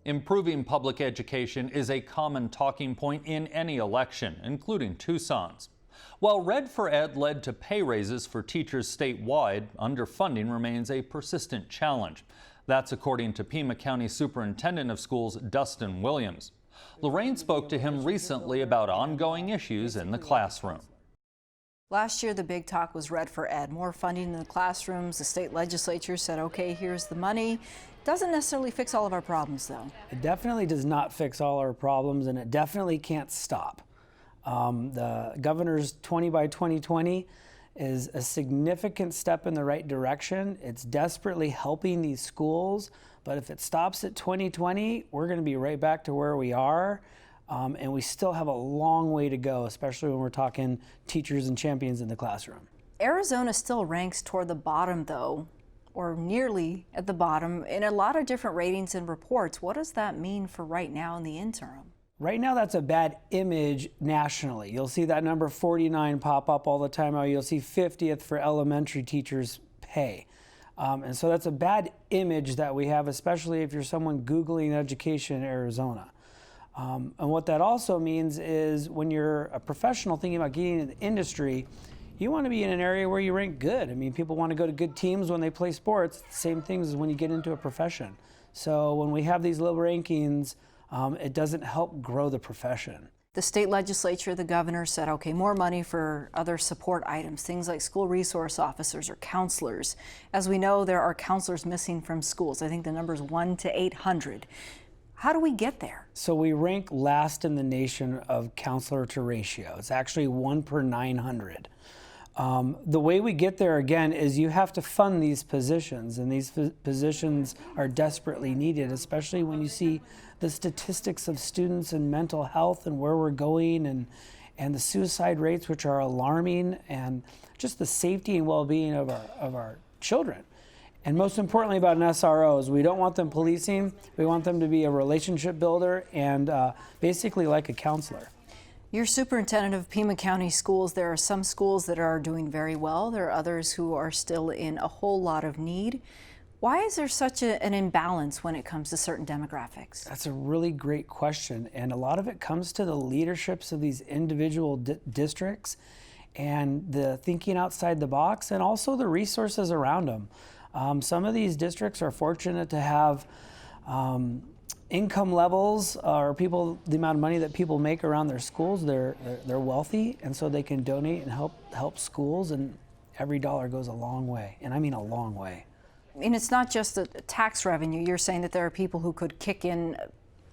Improving public education is a common talking point in any election, including Tucson's. While Red for Ed led to pay raises for teachers statewide, underfunding remains a persistent challenge. That's according to Pima County Superintendent of Schools Dustin Williams. Lorraine spoke to him recently about ongoing issues in the classroom. Last year, the big talk was Red for Ed, more funding in the classrooms. The state legislature said, okay, here's the money. Doesn't necessarily fix all of our problems, though. It definitely does not fix all our problems, and it definitely can't stop. The governor's 20 by 2020 is a significant step in the right direction. It's desperately helping these schools, but if it stops at 2020, we're going to be right back to where we are. And we still have a long way to go, especially when we're talking teachers and champions in the classroom. Arizona still ranks toward the bottom, though, or nearly at the bottom, in a lot of different ratings and reports. What does that mean for right now in the interim? Right now, that's a bad image nationally. You'll see that number 49 pop up all the time. Or you'll see 50th for elementary teachers' pay. And so that's a bad image that we have, especially if you're someone Googling education in Arizona. And what that also means is when you're a professional thinking about getting into the industry, you want to be in an area where you rank good. I mean, people want to go to good teams when they play sports. It's the same thing as when you get into a profession. So when we have these low rankings, it doesn't help grow the profession. The state legislature, the governor said, okay, more money for other support items, things like school resource officers or counselors. As we know, there are counselors missing from schools. I think the number is 1 to 800. How do we get there? So we rank last in the nation of counselor to ratio. It's actually 1 per 900. The way we get there, again, is you have to fund these positions, and these positions are desperately needed, especially when you see the statistics of students and mental health and where we're going, and the suicide rates, which are alarming, and just the safety and well-being of our children. And most importantly about an SRO is we don't want them policing. We want them to be a relationship builder and basically like a counselor. You're superintendent of Pima County schools. There are some schools that are doing very well. There are others who are still in a whole lot of need. Why is there such an imbalance when it comes to certain demographics? That's a really great question. And a lot of it comes to the leaderships of these individual districts and the thinking outside the box and also the resources around them. Some of these districts are fortunate to have income levels or the amount of money that people make around their schools. They're wealthy, and so they can donate and help schools, and every dollar goes a long way, and I mean a long way. And it's not just the tax revenue. You're saying that there are people who could kick in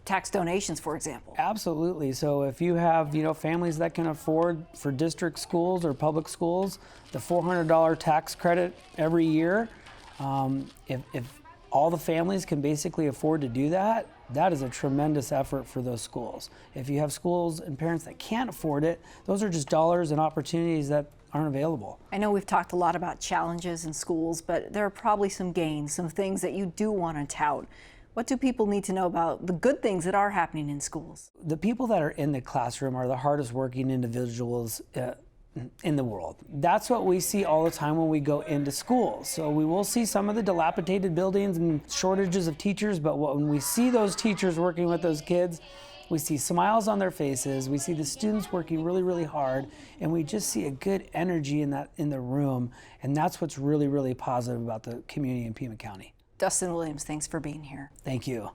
tax donations, for example. Absolutely. So if you have families that can afford for district schools or public schools the $400 tax credit every year, if all the families can basically afford to do that, that is a tremendous effort for those schools. If you have schools and parents that can't afford it, those are just dollars and opportunities that aren't available. I know we've talked a lot about challenges in schools, but there are probably some gains, some things that you do want to tout. What do people need to know about the good things that are happening in schools? The people that are in the classroom are the hardest working individuals in the world. That's what we see all the time when we go into schools. So we will see some of the dilapidated buildings and shortages of teachers, but when we see those teachers working with those kids, we see smiles on their faces, we see the students working really, really hard, and we just see a good energy in the room, and that's what's really, really positive about the community in Pima County. Dustin Williams, thanks for being here. Thank you.